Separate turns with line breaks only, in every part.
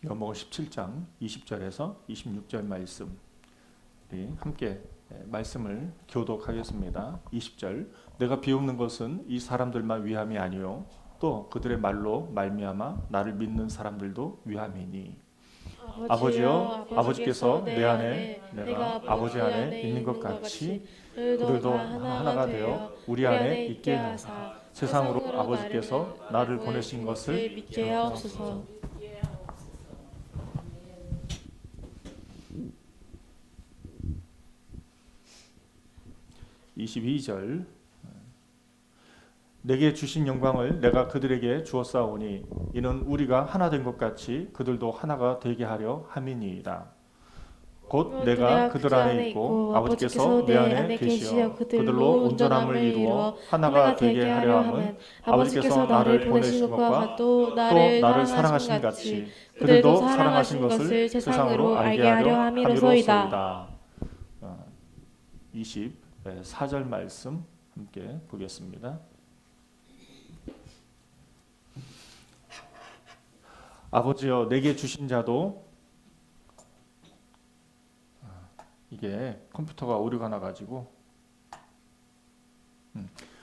요한복음 17장 20절에서 26절 말씀 우리 함께 말씀을 교독하겠습니다. 20절 내가 비옵는 것은 이 사람들만 위함이 아니요 또 그들의 말로 말미암아 나를 믿는 사람들도 위함이니 아버지여 아버지께서 내 안에 내가 아버지 안에 있는 것 같이 그들도 하나가 되어 우리 안에 있게 하사 세상으로 아버지께서 나를 보내신 것을
믿게 하옵소서.
22절 내게 주신 영광을 내가 그들에게 주었사오니 이는 우리가 하나 된 것 같이 그들도 하나가 되게 하려 함이니이다. 곧 내가 그들 안에 있고 아버지께서 내 안에 계시어 그들로 온전함을 이루어 하나가 되게 하려 함은 아버지께서 나를 보내신 것과 또 나를 사랑하신 같이 그들도 사랑하신 것을 세상으로 알게 하려 함이로소이다. 24절 말씀 함께 보겠습니다. 아버지여 내게 주신 자도 이게 컴퓨터가 오류가 나가지고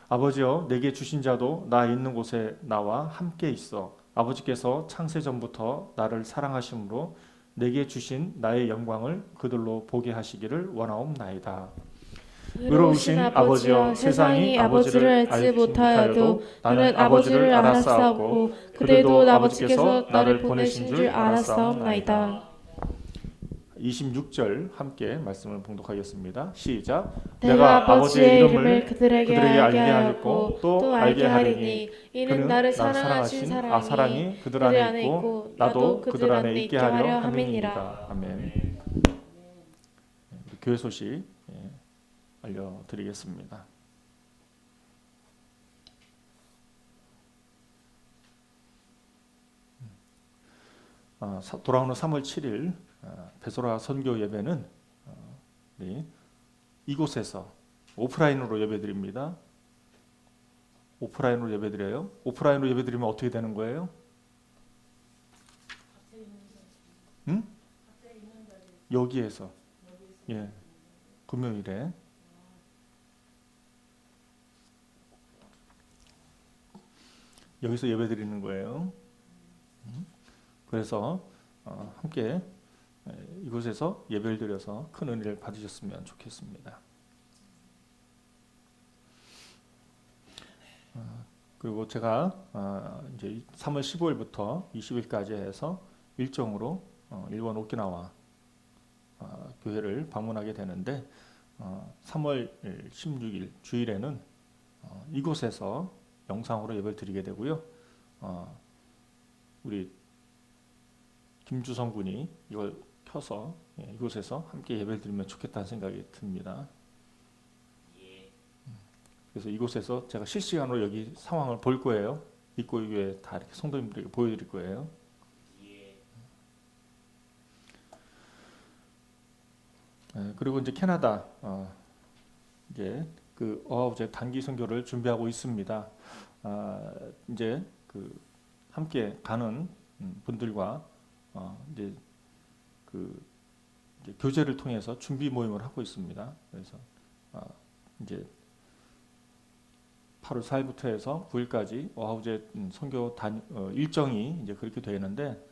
아버지여 내게 주신 자도 나 있는 곳에 나와 함께 있어 아버지께서 창세 전부터 나를 사랑하심으로 내게 주신 나의 영광을 그들로 보게 하시기를 원하옵나이다. 의로우신 아버지여 세상이 아버지를 알지 못하여도 나는 아버지를 알았사옵고 그들도 아버지께서 나를 보내신 줄 알았사옵나이다. 26절 함께 말씀을 봉독하겠습니다. 시작.
내가 아버지의 이름을 그들에게 알게 하였고 또 알게 하리니 이는 나를 사랑하신 사랑이 그들 안에 있고 나도 그들 안에 있게 하려 함이니라.
아멘. 교회 소식 알려드리겠습니다. 돌아오는 3월 7일 베소라 선교 예배는 이곳에서 오프라인으로 예배드립니다. 오프라인으로 예배드려요. 오프라인으로 예배드리면 어떻게 되는 거예요? 응? 여기에서 금요일에 여기서 예배드리는 거예요. 그래서 함께 이곳에서 예배를 드려서 큰 은혜를 받으셨으면 좋겠습니다. 그리고 제가 이제 3월 15일부터 20일까지 해서 일정으로 일본 오키나와 교회를 방문하게 되는데 3월 16일 주일에는 이곳에서 영상으로 예배를 드리게 되고요. 우리 김주성 군이 이걸 켜서 이곳에서 함께 예배를 드리면 좋겠다는 생각이 듭니다. 그래서 이곳에서 제가 실시간으로 여기 상황을 볼 거예요. 입구에 다 이렇게 성도님들에게 보여드릴 거예요. 그리고 이제 캐나다 이제 그 어하우제 단기 선교를 준비하고 있습니다. 이제 그 함께 가는 분들과 이제 이제 교제를 통해서 준비 모임을 하고 있습니다. 그래서 이제 8월 4일부터 해서 9일까지 어하우제 선교 일정이 이제 그렇게 되는데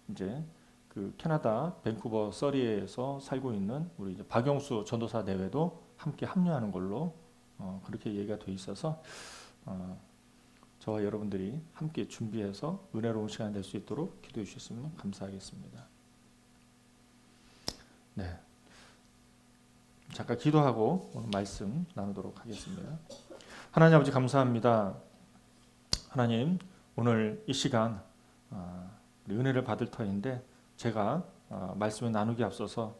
이제 그 캐나다 밴쿠버 서리에서 살고 있는 우리 이제 박영수 전도사 내외도 함께 합류하는 걸로 그렇게 얘기가 돼 있어서 저와 여러분들이 함께 준비해서 은혜로운 시간 될 수 있도록 기도해 주셨으면 감사하겠습니다. 네, 잠깐 기도하고 오늘 말씀 나누도록 하겠습니다. 하나님 아버지 감사합니다. 하나님 오늘 이 시간 은혜를 받을 터인데 제가 말씀을 나누기 앞서서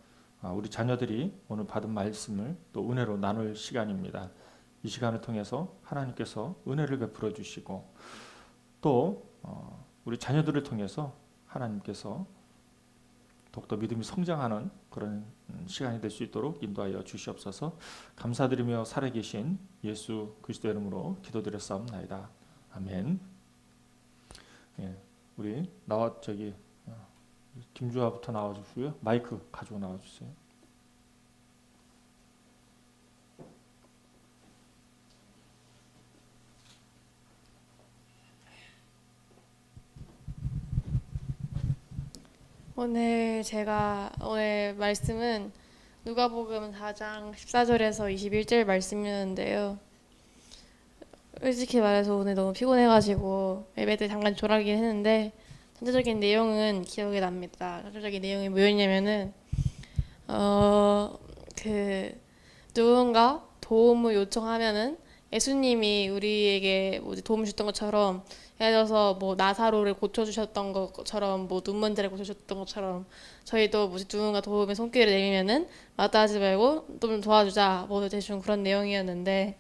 우리 자녀들이 오늘 받은 말씀을 또 은혜로 나눌 시간입니다. 이 시간을 통해서 하나님께서 은혜를 베풀어 주시고 또 우리 자녀들을 통해서 하나님께서 더욱더 믿음이 성장하는 그런 시간이 될 수 있도록 인도하여 주시옵소서. 감사드리며 살아계신 예수 그리스도의 이름으로 기도드렸사옵나이다. 아멘. 우리 나와 김주아부터 나와주시고요. 마이크 가지고 나와주세요.
오늘 말씀은 누가복음 4장 14절에서 21절 말씀이었는데요. 솔직히 말해서 오늘 너무 피곤해가지고 예배 때 잠깐 졸아긴 했는데 전체적인 내용은 기억이 납니다. 전체적인 내용이 뭐였냐면은 누군가 도움을 요청하면은 예수님이 우리에게 도움을 주셨던 것처럼, 예를 들어서 뭐 나사로를 고쳐주셨던 것처럼, 뭐 눈 문제를 고쳐주셨던 것처럼 저희도 누군가 도움의 손길을 내리면은 마다하지 말고 좀 도와주자, 뭐 대충 그런 내용이었는데,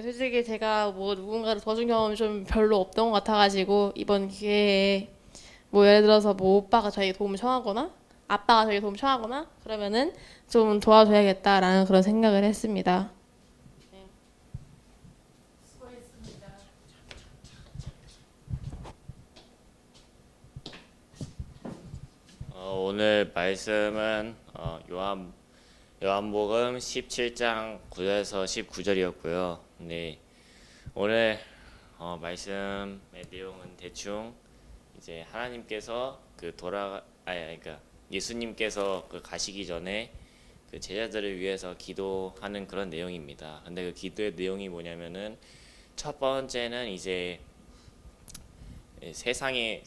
솔직히 제가 뭐 누군가를 도와준 경험이 좀 별로 없던 것 같아가지고 이번 기회에 뭐 예를 들어서 뭐 오빠가 저에게 도움을 청하거나 아빠가 저에게 도움을 청하거나 그러면은 좀 도와줘야겠다라는 그런 생각을 했습니다.
오늘 말씀은 요한복음 17장 9절에서 19절이었고요. 네, 오늘 말씀의 내용은 대충 이제 하나님께서 그러니까 예수님께서 가시기 전에 그 제자들을 위해서 기도하는 그런 내용입니다. 근데 그 기도의 내용이 뭐냐면은 첫 번째는 이제 세상에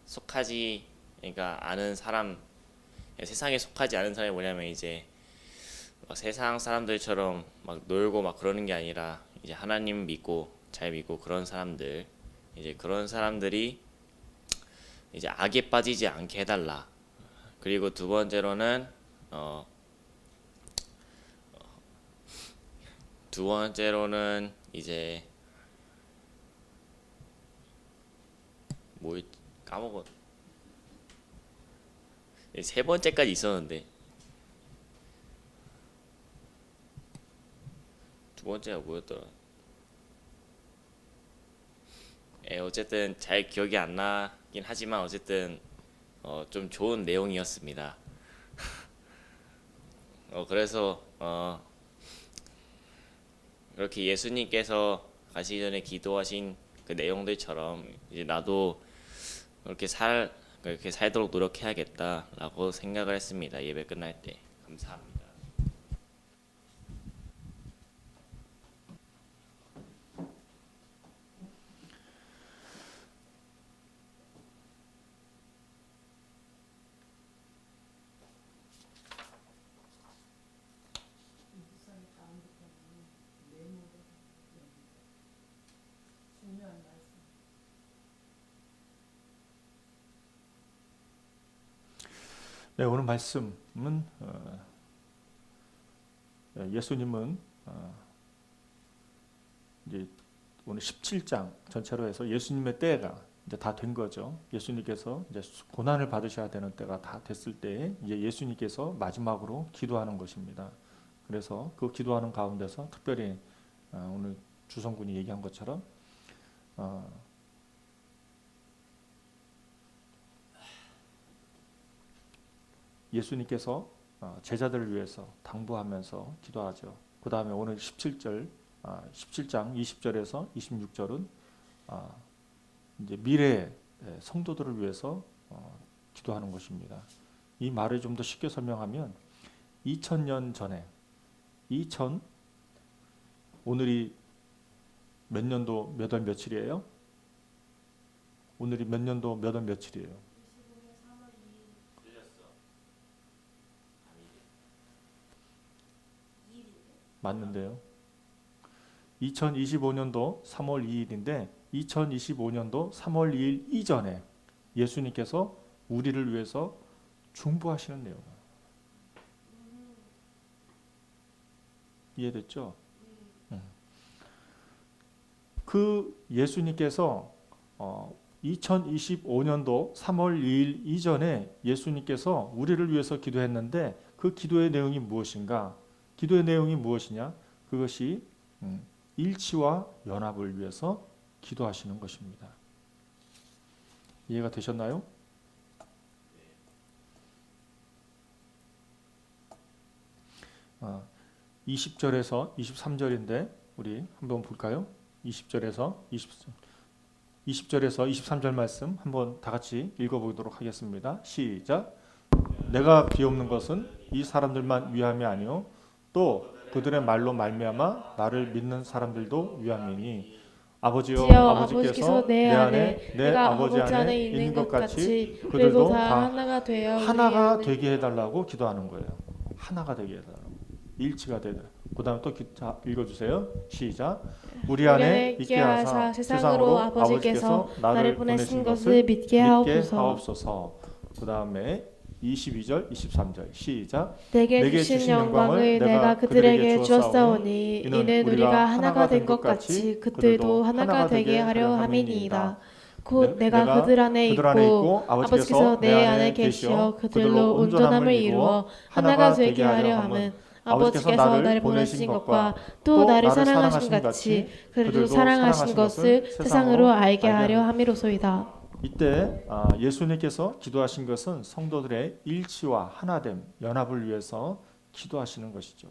속하지 그러니까 아는 사람, 세상에 속하지 않은 사람이 뭐냐면 이제 막 세상 사람들처럼 막 놀고 막 그러는 게 아니라 이제 하나님 믿고 잘 믿고 그런 사람들, 이제 그런 사람들이 이제 악에 빠지지 않게 해달라. 그리고 두 번째로는 이제 뭐 까먹었. 세 번째까지 있었는데 두 번째가 뭐였더라? 어쨌든 잘 기억이 안 나긴 하지만 어쨌든 좀 좋은 내용이었습니다. 그래서 그렇게 예수님께서 가시기 전에 기도하신 그 내용들처럼 이제 나도 그렇게 살도록 노력해야겠다라고 생각을 했습니다. 예배 끝날 때. 감사합니다.
네, 오늘 말씀은 예수님은 이제 오늘 17장 전체로 해서 예수님의 때가 이제 다 된 거죠. 예수님께서 이제 고난을 받으셔야 되는 때가 다 됐을 때에 이제 예수님께서 마지막으로 기도하는 것입니다. 그래서 그 기도하는 가운데서 특별히 오늘 주성군이 얘기한 것처럼 예수님께서 제자들을 위해서 당부하면서 기도하죠. 그 다음에 오늘 17장 20절에서 26절은 이제 미래 성도들을 위해서 기도하는 것입니다. 이 말을 좀 더 쉽게 설명하면 2000년 전에 오늘이 몇 년도 몇 월 며칠이에요? 오늘이 몇 년도 몇 월 며칠이에요? 맞는데요. 2025년도 3월 2일인데 2025년도 3월 2일 이전에 예수님께서 우리를 위해서 중보하시는 내용이에요. 이해됐죠? 그 예수님께서 2025년도 3월 2일 이전에 예수님께서 우리를 위해서 기도했는데 그 기도의 내용이 무엇인가? 기도의 내용이 무엇이냐? 그것이 일치와 연합을 위해서 기도하시는 것입니다. 이해가 되셨나요? 20절에서 23절인데 우리 한번 볼까요? 20절에서 23절 말씀 한번 다 같이 읽어보도록 하겠습니다. 시작. 내가 비옵는 것은 이 사람들만 위함이 아니요 또 그들의 말로 말미암아 나를 믿는 사람들도 위함이니 아버지여 아버지께서 내 안에 내 아버지 안에 있는 것 같이 그들도 다 하나가 되게 해달라고 기도하는 거예요. 하나가 되게 해달라고. 일치가 되다. 그 다음에 또 읽어주세요. 시작. 우리 안에 있게 하사 세상으로 아버지께서 나를 보내신 것을 믿게 하옵소서. 그 다음에 22절, 23절 시작.
내게 주신 영광을 내가 그들에게 주었사오니 이는 우리가 하나가 된 것 같이 그들도 하나가 되게 하려 함이니이다. 곧 내가 그들 안에 있고 아버지께서 내 안에 계시어 그들로 온전함을 이루어 하나가 되게 하려 함은 아버지께서 나를 보내신 것과 또 나를 사랑하신 같이 그들도 사랑하신 것을 세상으로 알게 하려 함이로소이다.
이때 예수님께서 기도하신 것은 성도들의 일치와 하나됨, 연합을 위해서 기도하시는 것이죠.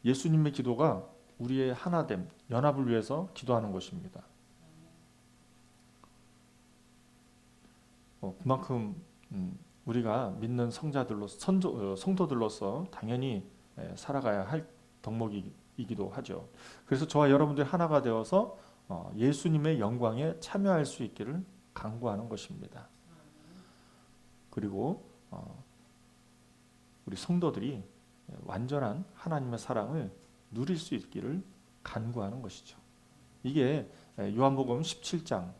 예수님의 기도가 우리의 하나됨, 연합을 위해서 기도하는 것입니다. 그만큼 우리가 믿는 성도들로서 당연히 살아가야 할 덕목이기도 하죠. 그래서 저와 여러분들 하나가 되어서 예수님의 영광에 참여할 수 있기를 간구하는 것입니다. 그리고 우리 성도들이 완전한 하나님의 사랑을 누릴 수 있기를 간구하는 것이죠. 이게 요한복음 17장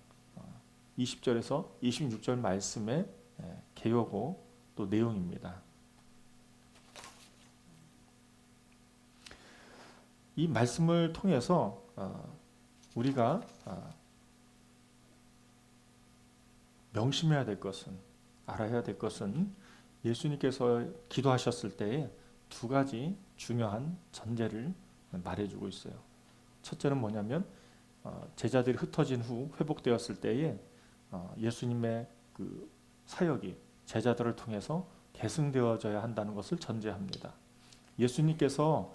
20절에서 26절 말씀의 개요고 또 내용입니다. 이 말씀을 통해서 우리가 명심해야 될 것은, 알아야 될 것은 예수님께서 기도하셨을 때에 두 가지 중요한 전제를 말해주고 있어요. 첫째는 뭐냐면 제자들이 흩어진 후 회복되었을 때에 예수님의 그 사역이 제자들을 통해서 계승되어져야 한다는 것을 전제합니다. 예수님께서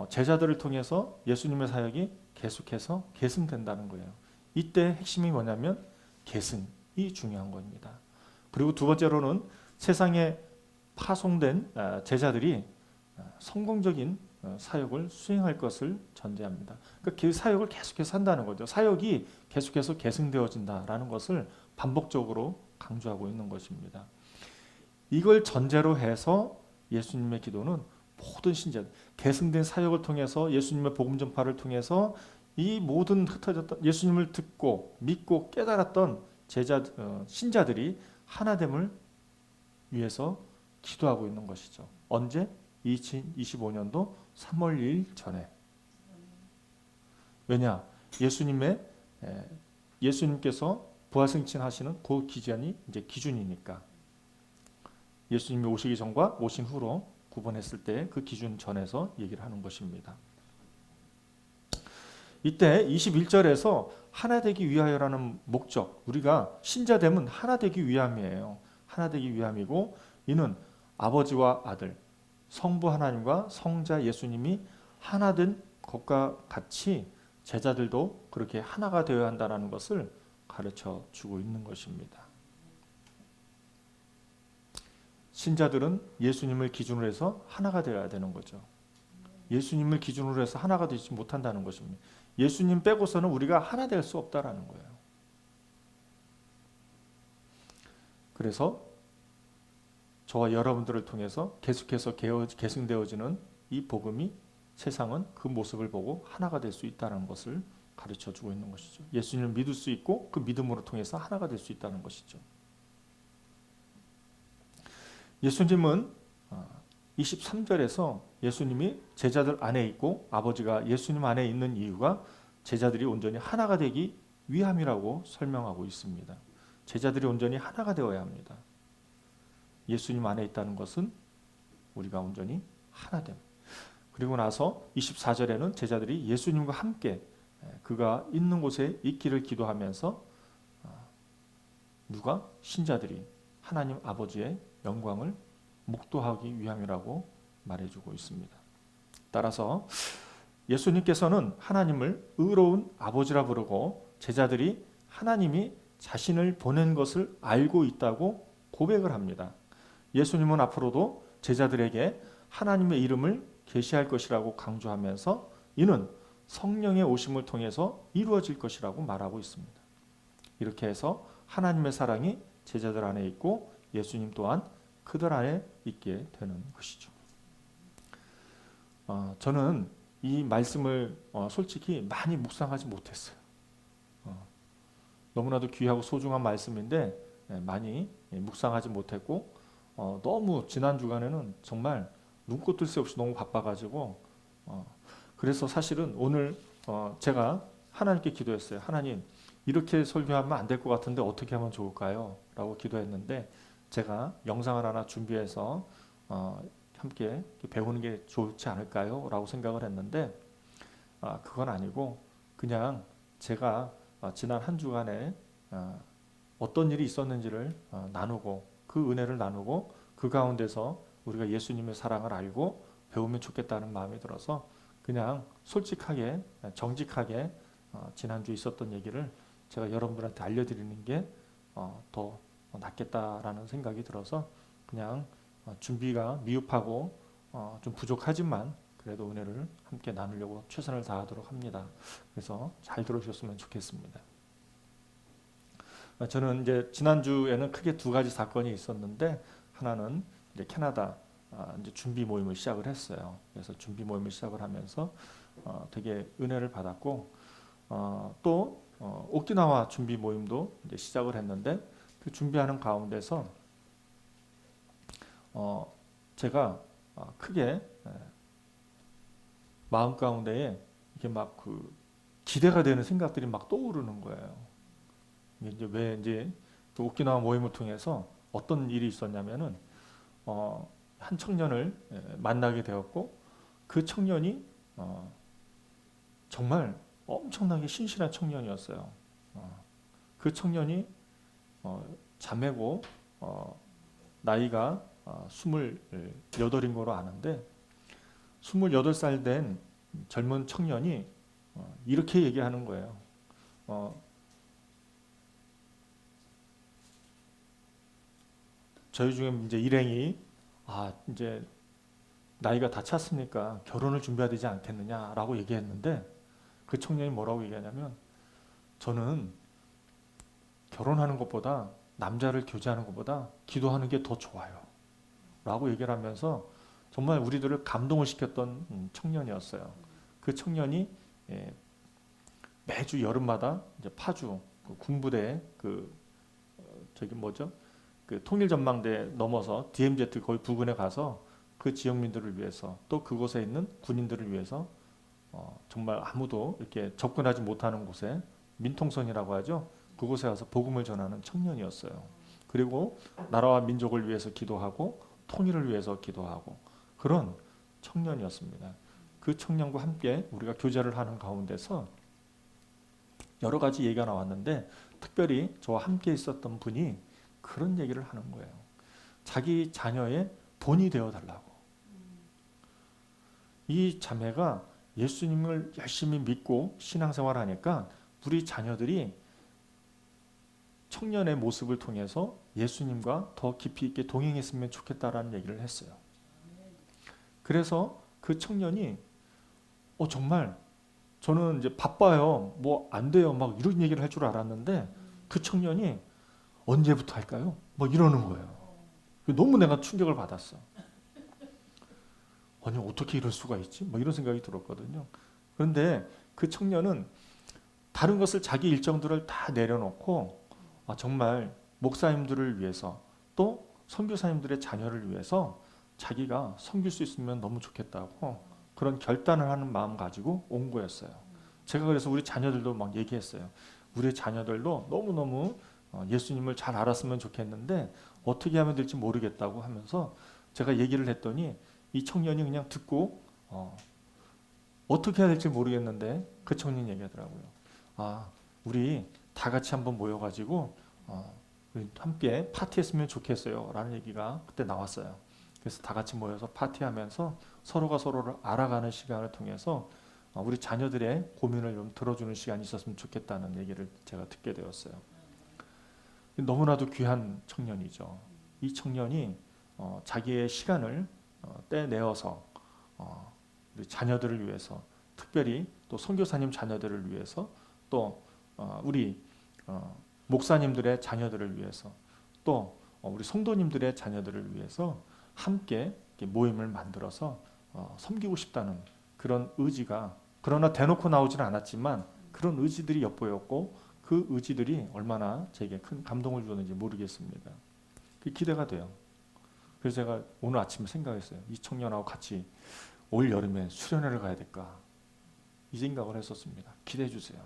제자들을 통해서 예수님의 사역이 계속해서 계승된다는 거예요. 이때 핵심이 뭐냐면 계승이 중요한 겁니다. 그리고 두 번째로는 세상에 파송된 제자들이 성공적인 사역을 수행할 것을 전제합니다. 그러니까 그 사역을 계속해서 한다는 거죠. 사역이 계속해서 계승되어진다라는 것을 반복적으로 강조하고 있는 것입니다. 이걸 전제로 해서 예수님의 기도는 모든 신자들, 계승된 사역을 통해서 예수님의 복음 전파를 통해서 이 모든 흩어졌던 예수님을 듣고 믿고 깨달았던 신자들이 하나됨을 위해서 기도하고 있는 것이죠. 언제? 2025년도 3월 2일 전에. 왜냐? 예수님께서 부활승천하시는 그 기준이 이제 기준이니까. 예수님이 오시기 전과 오신 후로 구분했을 때 그 기준 전에서 얘기를 하는 것입니다. 이때 21절에서 하나 되기 위하여라는 목적, 우리가 신자됨은 하나 되기 위함이에요. 하나 되기 위함이고 이는 아버지와 아들, 성부 하나님과 성자 예수님이 하나 된 것과 같이 제자들도 그렇게 하나가 되어야 한다는 것을 가르쳐 주고 있는 것입니다. 신자들은 예수님을 기준으로 해서 하나가 되어야 되는 거죠. 예수님을 기준으로 해서 하나가 되지 못한다는 것입니다. 예수님 빼고서는 우리가 하나 될 수 없다라는 거예요. 그래서 저와 여러분들을 통해서 계속해서 계승되어지는 이 복음이 세상은 그 모습을 보고 하나가 될 수 있다는 것을 가르쳐 주고 있는 것이죠. 예수님을 믿을 수 있고 그 믿음으로 통해서 하나가 될 수 있다는 것이죠. 예수님은 23절에서 예수님이 제자들 안에 있고 아버지가 예수님 안에 있는 이유가 제자들이 온전히 하나가 되기 위함이라고 설명하고 있습니다. 제자들이 온전히 하나가 되어야 합니다. 예수님 안에 있다는 것은 우리가 온전히 하나됨. 그리고 나서 24절에는 제자들이 예수님과 함께 그가 있는 곳에 있기를 기도하면서 신자들이 하나님 아버지의 영광을 목도하기 위함이라고 말해주고 있습니다. 따라서 예수님께서는 하나님을 의로운 아버지라 부르고 제자들이 하나님이 자신을 보낸 것을 알고 있다고 고백을 합니다. 예수님은 앞으로도 제자들에게 하나님의 이름을 계시할 것이라고 강조하면서 이는 성령의 오심을 통해서 이루어질 것이라고 말하고 있습니다. 이렇게 해서 하나님의 사랑이 제자들 안에 있고 예수님 또한 그들 안에 있게 되는 것이죠. 저는 이 말씀을 솔직히 많이 묵상하지 못했어요. 너무나도 귀하고 소중한 말씀인데 많이 묵상하지 못했고 너무 지난 주간에는 정말 눈꽃 뜰 새 없이 너무 바빠가지고 그래서 사실은 오늘 제가 하나님께 기도했어요. 하나님, 이렇게 설교하면 안 될 것 같은데 어떻게 하면 좋을까요? 라고 기도했는데 제가 영상을 하나 준비해서 함께 배우는 게 좋지 않을까요? 라고 생각을 했는데 그건 아니고 그냥 제가 지난 한 주간에 어떤 일이 있었는지를 나누고 그 은혜를 나누고 그 가운데서 우리가 예수님의 사랑을 알고 배우면 좋겠다는 마음이 들어서 그냥 솔직하게 정직하게 지난주에 있었던 얘기를 제가 여러분들한테 알려드리는 게 더 낫겠다라는 생각이 들어서 그냥 준비가 미흡하고 좀 부족하지만 그래도 은혜를 함께 나누려고 최선을 다하도록 합니다. 그래서 잘 들어주셨으면 좋겠습니다. 저는 이제 지난주에는 크게 두 가지 사건이 있었는데 하나는 이제 캐나다 이제 준비 모임을 시작을 했어요. 그래서 준비 모임을 시작을 하면서 되게 은혜를 받았고 또 오키나와 준비 모임도 이제 시작을 했는데 그 준비하는 가운데서 제가 크게 마음 가운데에 이게 막 그 기대가 되는 생각들이 막 떠오르는 거예요. 이제 왜 이제 그 오키나와 모임을 통해서 어떤 일이 있었냐면은 한 청년을 만나게 되었고 그 청년이 정말 엄청나게 신실한 청년이었어요. 그 청년이 자매고 나이가 28인 거로 아는데 28살 된 젊은 청년이 이렇게 얘기하는 거예요. 저희 중에 이제 일행이 이제 나이가 다 찼으니까 결혼을 준비해야 되지 않겠느냐라고 얘기했는데 그 청년이 뭐라고 얘기하냐면 저는 결혼하는 것보다 남자를 교제하는 것보다 기도하는 게 더 좋아요 라고 얘기를 하면서 정말 우리들을 감동을 시켰던 청년이었어요. 그 청년이 매주 여름마다 이제 파주 그 군부대 그 저기 뭐죠? 그 통일전망대 넘어서 DMZ 거기 부근에 가서 그 지역민들을 위해서 또 그곳에 있는 군인들을 위해서 정말 아무도 이렇게 접근하지 못하는 곳에 민통선이라고 하죠. 그곳에 가서 복음을 전하는 청년이었어요. 그리고 나라와 민족을 위해서 기도하고 통일을 위해서 기도하고 그런 청년이었습니다. 그 청년과 함께 우리가 교제를 하는 가운데서 여러 가지 얘기가 나왔는데 특별히 저와 함께 있었던 분이 그런 얘기를 하는 거예요. 자기 자녀의 본이 되어 달라고. 이 자매가 예수님을 열심히 믿고 신앙생활을 하니까 우리 자녀들이 청년의 모습을 통해서 예수님과 더 깊이 있게 동행했으면 좋겠다라는 얘기를 했어요. 그래서 그 청년이 정말 저는 이제 바빠요. 뭐 안 돼요. 막 이런 얘기를 할 줄 알았는데 그 청년이 언제부터 할까요? 막 이러는 거예요. 너무 내가 충격을 받았어. 아니 어떻게 이럴 수가 있지? 뭐 이런 생각이 들었거든요. 그런데 그 청년은 다른 것을 자기 일정들을 다 내려놓고 정말 목사님들을 위해서 또 선교사님들의 자녀를 위해서 자기가 섬길 수 있으면 너무 좋겠다고 그런 결단을 하는 마음 가지고 온 거였어요. 제가 그래서 우리 자녀들도 막 얘기했어요. 우리 자녀들도 너무너무 예수님을 잘 알았으면 좋겠는데 어떻게 하면 될지 모르겠다고 하면서 제가 얘기를 했더니 이 청년이 그냥 듣고 어떻게 해야 될지 모르겠는데 그 청년이 얘기하더라고요. 우리 다 같이 한번 모여가지고 우리 함께 파티했으면 좋겠어요 라는 얘기가 그때 나왔어요. 그래서 다 같이 모여서 파티하면서 서로가 서로를 알아가는 시간을 통해서 우리 자녀들의 고민을 좀 들어주는 시간이 있었으면 좋겠다는 얘기를 제가 듣게 되었어요. 너무나도 귀한 청년이죠. 이 청년이 자기의 시간을 떼내어서 우리 자녀들을 위해서, 특별히 또 선교사님 자녀들을 위해서, 또 우리 목사님들의 자녀들을 위해서, 또 우리 성도님들의 자녀들을 위해서 함께 모임을 만들어서 섬기고 싶다는 그런 의지가, 그러나 대놓고 나오지는 않았지만 그런 의지들이 엿보였고, 그 의지들이 얼마나 제게 큰 감동을 주었는지 모르겠습니다. 그게 기대가 돼요. 그래서 제가 오늘 아침에 생각했어요. 이 청년하고 같이 올 여름에 수련회를 가야 될까, 이 생각을 했었습니다. 기대해 주세요.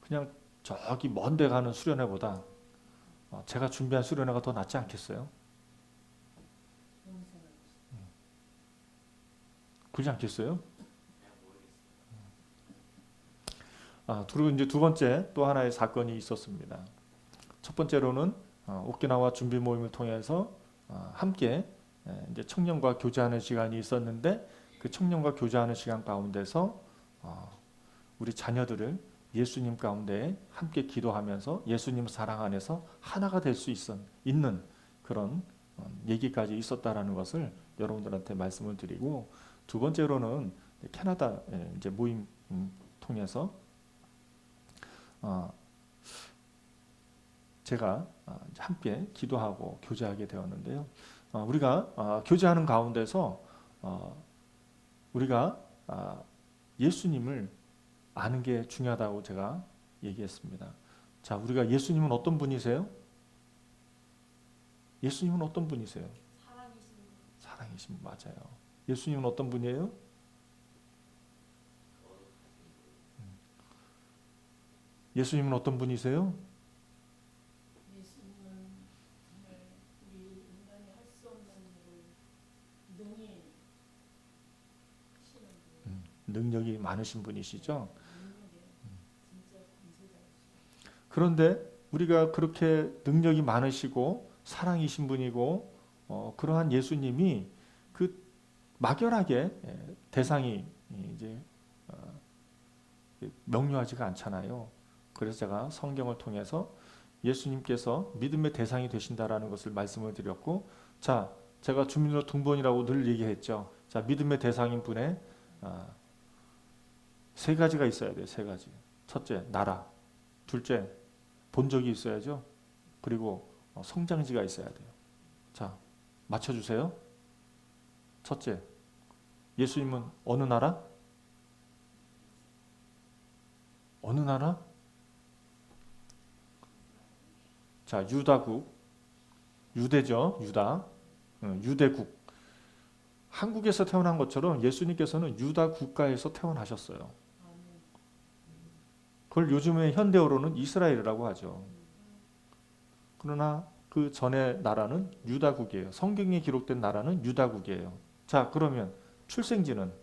그냥 저기 먼데 가는 수련회보다 제가 준비한 수련회가 더 낫지 않겠어요? 그렇지 않겠어요? 그리고 이제 두 번째 또 하나의 사건이 있었습니다. 첫 번째로는 오키나와 준비 모임을 통해서 함께 이제 청년과 교제하는 시간이 있었는데, 그 청년과 교제하는 시간 가운데서 우리 자녀들을 예수님 가운데 함께 기도하면서 예수님 사랑 안에서 하나가 될 수 있는 그런 얘기까지 있었다라는 것을 여러분들한테 말씀을 드리고, 두 번째로는 캐나다 이제 모임 통해서 제가 함께 기도하고 교제하게 되었는데요. 우리가 교제하는 가운데서 우리가 예수님을 아는 게 중요하다고 제가 얘기했습니다. 자, 우리가 예수님은 어떤 분이세요? 예수님은 어떤 분이세요? 사랑이신 분, 맞아요. 예수님은 어떤 분이에요? 예수님은 어떤 분이세요?
예수님은 정말 우리 인간이 할 수 없는 일을 능히 하시는 분.
능력이 많으신 분이시죠.
능력에 진짜 감사자이시죠.
그런데 우리가 그렇게 능력이 많으시고 사랑이신 분이고 그러한 예수님이 그 막연하게 대상이 이제 명료하지가 않잖아요. 그래서 제가 성경을 통해서 예수님께서 믿음의 대상이 되신다라는 것을 말씀을 드렸고, 자, 제가 주민으로 등본이라고 늘 얘기했죠. 자, 믿음의 대상인 분의 세 가지가 있어야 돼요. 세 가지. 첫째, 나라. 둘째, 본적이 있어야죠. 그리고 성장지가 있어야 돼요. 자, 맞춰주세요. 첫째, 예수님은 어느 나라? 어느 나라? 자, 유다국, 유대죠, 유다, 유대국. 한국에서 태어난 것처럼 예수님께서는 유다 국가에서 태어나셨어요. 그걸 요즘에 현대어로는 이스라엘이라고 하죠. 그러나 그 전의 나라는 유다국이에요. 성경에 기록된 나라는 유다국이에요. 자, 그러면 출생지는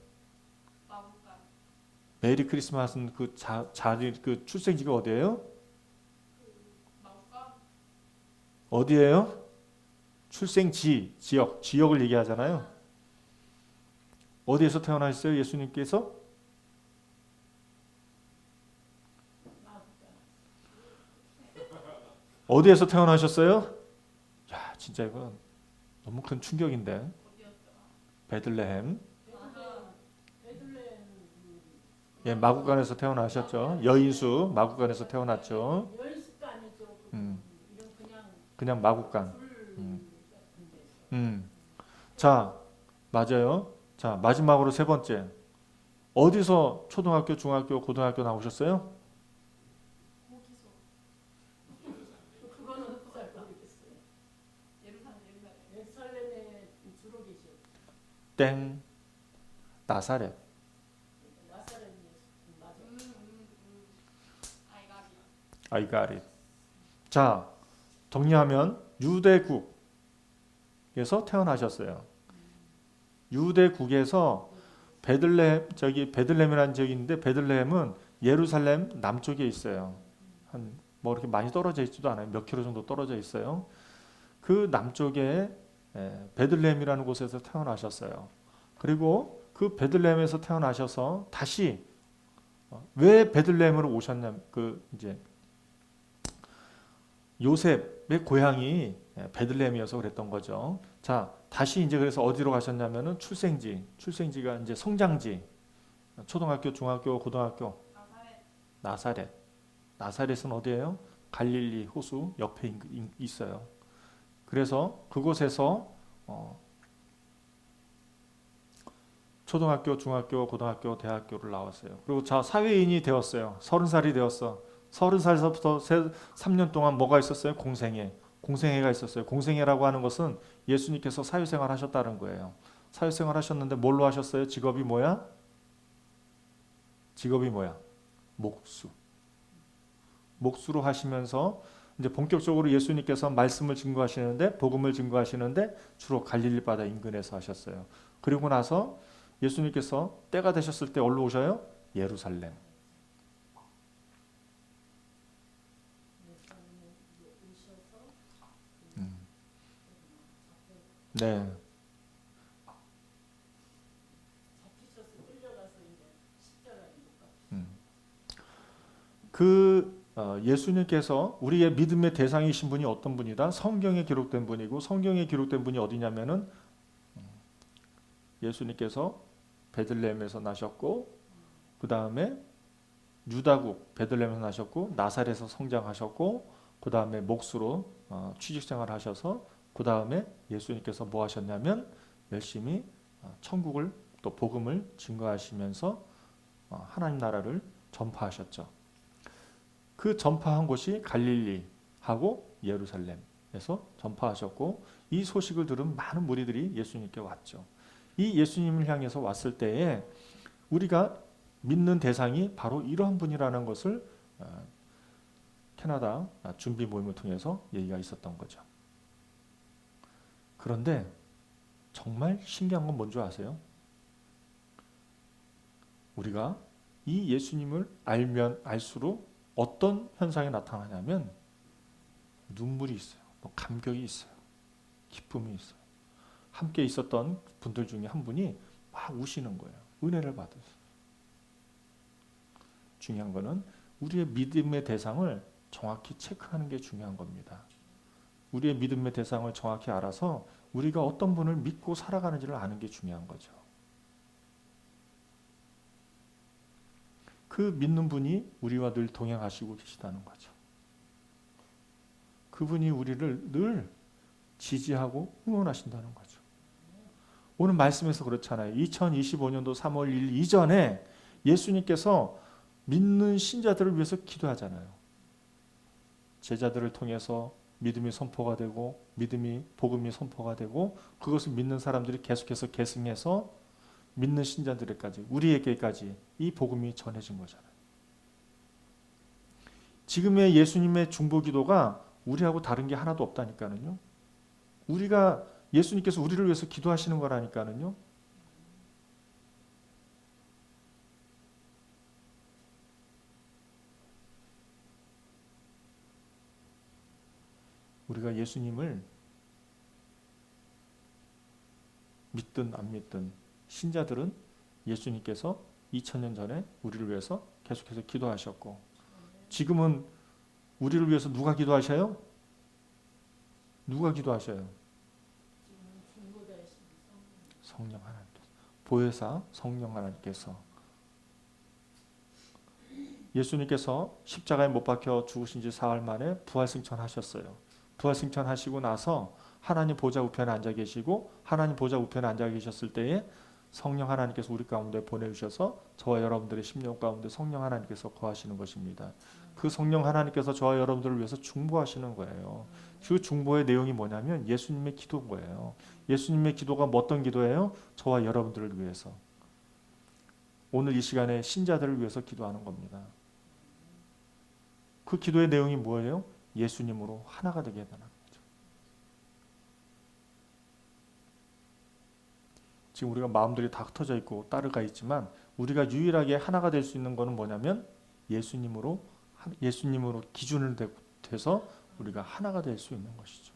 메리 크리스마스는 그 출생지가 어디예요? 어디예요? 출생지, 지역을 얘기하잖아요. 어디에서 태어나셨어요? 예수님께서? 어디에서 태어나셨어요? 야, 진짜 이건 너무 큰 충격인데. 베들레헴. 예, 마구간에서 태어나셨죠. 여인수 마구간에서 태어났죠.
여인숙도 아니죠. 이런
그냥 마구간. 자, 맞아요. 자, 마지막으로 세 번째. 어디서 초등학교, 중학교, 고등학교 나오셨어요?
그거는 잘 모르겠어요. 예루살렘에 주로 계시고
땡. 나사렛.
나사렛에 맞아.
I got it. 자, 정리하면 유대국에서 태어나셨어요. 유대국에서 베들레헴이라는 지역이 있는데, 베들레헴은 예루살렘 남쪽에 있어요. 뭐 이렇게 많이 떨어져 있지도 않아요. 몇 킬로 정도 떨어져 있어요. 그 남쪽에 베들레헴이라는 곳에서 태어나셨어요. 그리고 그 베들레헴에서 태어나셔서 다시 왜 베들레헴으로 오셨냐면 이제 요셉의 고향이 베들레헴이어서 그랬던 거죠. 자, 다시 이제 그래서 어디로 가셨냐면은 출생지가 이제 성장지, 초등학교, 중학교, 고등학교, 나사렛. 나사렛은 어디예요? 갈릴리 호수 옆에 있어요. 그래서 그곳에서 초등학교, 중학교, 고등학교, 대학교를 나왔어요. 그리고 자, 사회인이 되었어요. 30살이 되었어. 30살서부터 3년 동안 뭐가 있었어요? 공생애가 있었어요. 공생애라고 하는 것은 예수님께서 사회생활 하셨다는 거예요. 사회생활 하셨는데 뭘로 하셨어요? 직업이 뭐야? 목수로 하시면서 이제 본격적으로 예수님께서 말씀을 증거하시는데, 복음을 증거하시는데 주로 갈릴리 바다 인근에서 하셨어요. 그리고 나서 예수님께서 때가 되셨을 때 어디로 오셔요? 예루살렘. 네. 예수님께서 우리의 믿음의 대상이신 분이 어떤 분이다? 성경에 기록된 분이고, 성경에 기록된 분이 어디냐면은 예수님께서 베들레헴에서 나셨고, 그 다음에 유다국 베들레헴에서 나셨고, 나사렛에서 성장하셨고, 그 다음에 목수로 취직생활 하셔서, 그 다음에 예수님께서 뭐 하셨냐면 열심히 천국을 또 복음을 증거하시면서 하나님 나라를 전파하셨죠. 그 전파한 곳이 갈릴리하고 예루살렘에서 전파하셨고, 이 소식을 들은 많은 무리들이 예수님께 왔죠. 이 예수님을 향해서 왔을 때에 우리가 믿는 대상이 바로 이러한 분이라는 것을 캐나다 준비 모임을 통해서 얘기가 있었던 거죠. 그런데 정말 신기한 건 뭔지 아세요? 우리가 이 예수님을 알면 알수록 어떤 현상이 나타나냐면 눈물이 있어요. 또 감격이 있어요. 기쁨이 있어요. 함께 있었던 분들 중에 한 분이 막 우시는 거예요. 은혜를 받았어요. 중요한 거는 우리의 믿음의 대상을 정확히 체크하는 게 중요한 겁니다. 우리의 믿음의 대상을 정확히 알아서 우리가 어떤 분을 믿고 살아가는지를 아는 게 중요한 거죠. 그 믿는 분이 우리와 늘 동행하시고 계시다는 거죠. 그분이 우리를 늘 지지하고 응원하신다는 거죠. 오늘 말씀에서 그렇잖아요. 2025년도 3월 1일 이전에 예수님께서 믿는 신자들을 위해서 기도하잖아요. 제자들을 통해서 믿음이 선포가 되고, 복음이 선포가 되고, 그것을 믿는 사람들이 계속해서 계승해서 믿는 신자들에게까지, 우리에게까지 이 복음이 전해진 거잖아요. 지금의 예수님의 중보기도가 우리하고 다른 게 하나도 없다니까는요. 예수님께서 우리를 위해서 기도하시는 거라니까는요. 우리가 예수님을 믿든 안 믿든 신자들은 예수님께서 2000년 전에 우리를 위해서 계속해서 기도하셨고, 지금은 우리를 위해서 누가 기도하셔요? 누가 기도하셔요? 성령 하나님께서, 보혜사 성령 하나님께서. 예수님께서 십자가에 못 박혀 죽으신 지 사흘 만에 부활승천하셨어요. 부활승천하시고 나서 하나님 보좌 우편에 앉아 계시고, 하나님 보좌 우편에 앉아 계셨을 때에 성령 하나님께서 우리 가운데 보내주셔서 저와 여러분들의 심령 가운데 성령 하나님께서 거하시는 것입니다. 그 성령 하나님께서 저와 여러분들을 위해서 중보하시는 거예요. 그 중보의 내용이 뭐냐면 예수님의 기도인 거예요. 예수님의 기도가 어떤 기도예요? 저와 여러분들을 위해서, 오늘 이 시간에 신자들을 위해서 기도하는 겁니다. 그 기도의 내용이 뭐예요? 예수님으로 하나가 되게 해달라는 거죠. 지금 우리가 마음들이 다 흩어져 있고 따르가 있지만, 우리가 유일하게 하나가 될 수 있는 것은 뭐냐면 예수님으로 기준을 돼서 우리가 하나가 될 수 있는 것이죠.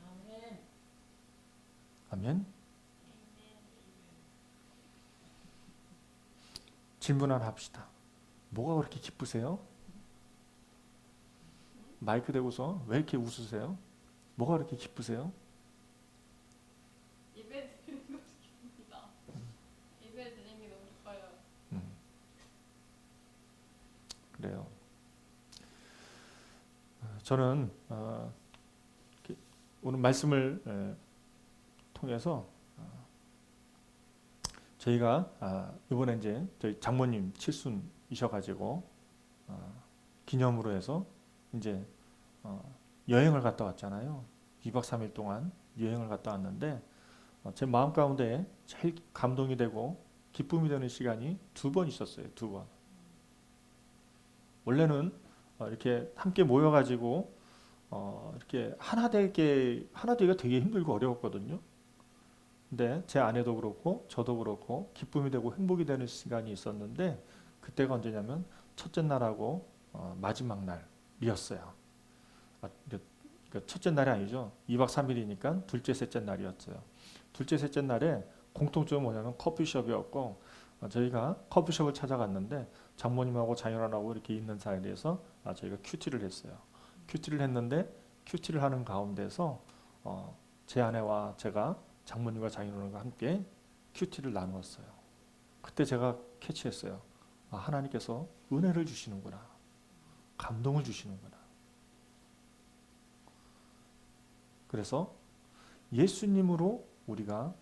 아멘. 질문 하나 합시다. 뭐가 그렇게 기쁘세요? 마이크 대고서 왜 이렇게 웃으세요? 뭐가 그렇게 기쁘세요?
예배 드리는 것이 기쁩니다. 예배 드리는 게 너무 기뻐요.
그래요. 저는 오늘 말씀을 통해서 저희가 이번에 이제 저희 장모님 칠순이셔가지고 기념으로 해서 이제 여행을 갔다 왔잖아요. 2박 3일 동안 여행을 갔다 왔는데 제 마음 가운데 제일 감동이 되고 기쁨이 되는 시간이 2번 있었어요. 2번. 원래는 이렇게 함께 모여가지고 이렇게 하나 되기가 되게 힘들고 어려웠거든요. 근데 제 아내도 그렇고 저도 그렇고 기쁨이 되고 행복이 되는 시간이 있었는데 그때가 언제냐면 첫째 날하고 마지막 날이었어요. 그러니까 첫째 날이 아니죠. 2박 3일이니까 둘째, 셋째 날이었어요. 둘째, 셋째 날에 공통점은 뭐냐면 커피숍이었고 저희가 커피숍을 찾아갔는데 장모님하고 자연하고 이렇게 있는 사이에서 저희가 큐티를 했어요. 큐티를 했는데 큐티를 하는 가운데서 제 아내와 제가 장모님과 장인어른과 함께 큐티를 나누었어요. 그때 제가 캐치했어요. 하나님께서 은혜를 주시는구나. 감동을 주시는구나. 그래서 예수님으로 우리가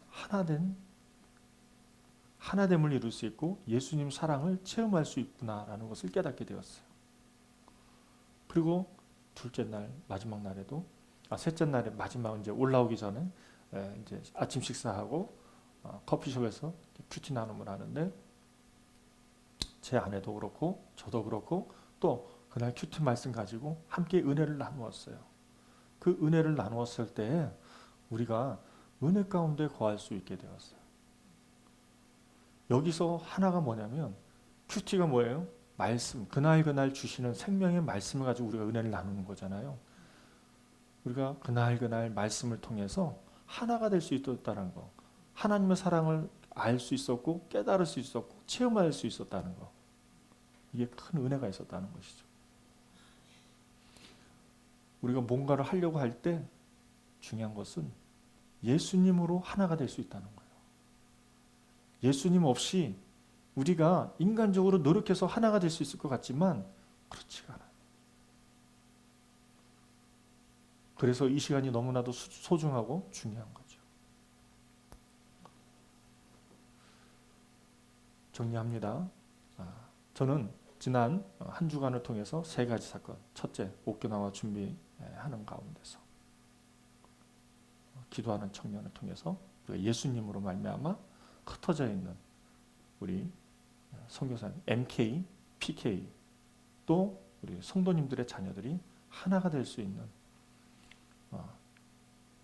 하나됨을 이룰 수 있고 예수님 사랑을 체험할 수 있구나라는 것을 깨닫게 되었어요. 그리고 둘째 날 마지막 날에도 셋째 날에 마지막 이제 올라오기 전에 이제 아침 식사하고 커피숍에서 큐티 나눔을 하는데 제 아내도 그렇고 저도 그렇고 또 그날 큐티 말씀 가지고 함께 은혜를 나누었어요. 그 은혜를 나누었을 때 우리가 은혜 가운데 거할 수 있게 되었어요. 여기서 하나가 뭐냐면 큐티가 뭐예요? 말씀, 그날 주시는 생명의 말씀을 가지고 우리가 은혜를 나누는 거잖아요. 우리가 그날 말씀을 통해서 하나가 될 수 있었다는 거. 하나님의 사랑을 알 수 있었고 깨달을 수 있었고 체험할 수 있었다는 거. 이게 큰 은혜가 있었다는 것이죠. 우리가 뭔가를 하려고 할 때 중요한 것은 예수님으로 하나가 될 수 있다는 거예요. 예수님 없이 우리가 인간적으로 노력해서 하나가 될 수 있을 것 같지만 그렇지가 않아요. 그래서 이 시간이 너무나도 소중하고 중요한 거죠. 정리합니다. 저는 지난 한 주간을 통해서 3가지 사건. 첫째, 오키나와 준비하는 가운데서 기도하는 청년을 통해서 우리가 예수님으로 말미암아 흩어져 있는 우리 선교사님 MK, PK 또 우리 성도님들의 자녀들이 하나가 될 수 있는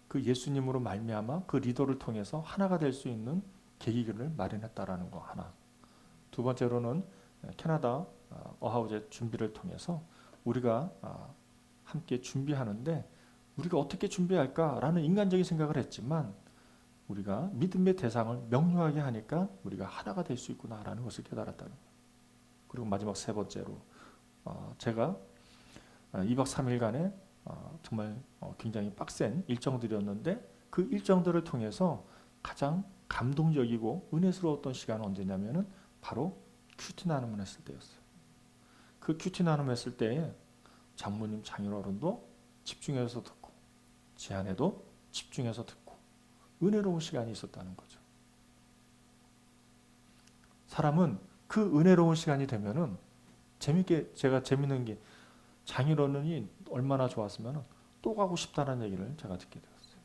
그 예수님으로 말미암아 그 리더를 통해서 하나가 될 수 있는 계기를 마련했다라는 거 하나. 두 번째로는 캐나다 어하우제 준비를 통해서 우리가 함께 준비하는데 우리가 어떻게 준비할까라는 인간적인 생각을 했지만 우리가 믿음의 대상을 명료하게 하니까 우리가 하나가 될 수 있구나라는 것을 깨달았다는 거예요. 그리고 마지막 3번째로 제가 2박 3일간의 정말 굉장히 빡센 일정들이었는데 그 일정들을 통해서 가장 감동적이고 은혜스러웠던 시간은 언제냐면은 바로 큐티 나눔을 했을 때였어요. 그 큐티 나눔 했을 때에 장모님 장인어른도 집중해서 듣고 제 아내도 집중해서 듣고 은혜로운 시간이 있었다는 거죠. 사람은 그 은혜로운 시간이 되면은 제가 재밌는 게 장인어른이 얼마나 좋았으면 또 가고 싶다는 얘기를 제가 듣게 되었어요.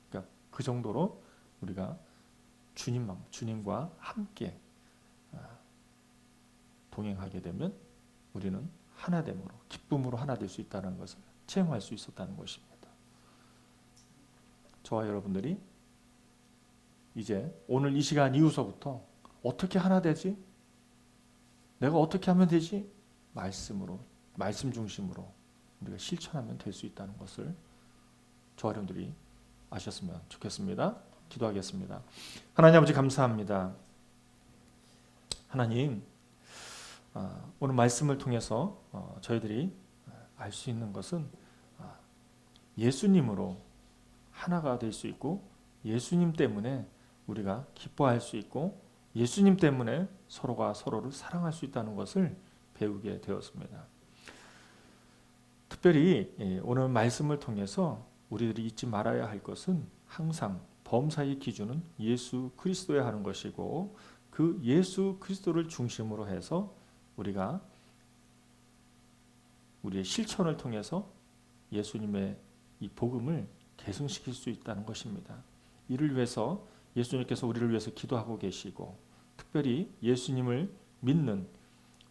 그러니까 그 정도로 우리가 주님과 함께 동행하게 되면 우리는 하나됨으로 기쁨으로 하나 될 수 있다는 것을 체험할 수 있었다는 것입니다. 저와 여러분들이 이제 오늘 이 시간 이후서부터 어떻게 하나 되지? 내가 어떻게 하면 되지? 말씀으로, 말씀 중심으로 우리가 실천하면 될 수 있다는 것을 저와 여러분들이 아셨으면 좋겠습니다. 기도하겠습니다. 하나님 아버지 감사합니다. 하나님, 오늘 말씀을 통해서 저희들이 알 수 있는 것은 예수님으로 하나가 될 수 있고 예수님 때문에 우리가 기뻐할 수 있고 예수님 때문에 서로가 서로를 사랑할 수 있다는 것을 배우게 되었습니다. 특별히 오늘 말씀을 통해서 우리들이 잊지 말아야 할 것은 항상 범사의 기준은 예수 그리스도야 하는 것이고 그 예수 그리스도를 중심으로 해서 우리가 우리의 실천을 통해서 예수님의 이 복음을 계승시킬 수 있다는 것입니다. 이를 위해서 예수님께서 우리를 위해서 기도하고 계시고 특별히 예수님을 믿는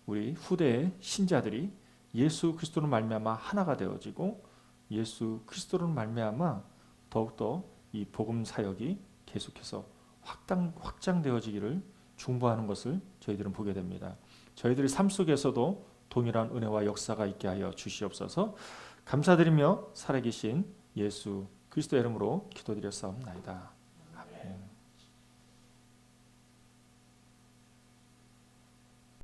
우리 후대의 신자들이 예수 그리스도로 말미암아 하나가 되어지고 예수 그리스도로 말미암아 더욱더 이 복음 사역이 계속해서 확장되어지기를 중보하는 것을 저희들은 보게 됩니다. 저희들의 삶 속에서도 동일한 은혜와 역사가 있게 하여 주시옵소서. 감사드리며 살아계신 예수 그리스도의 이름으로 기도드렸사옵나이다.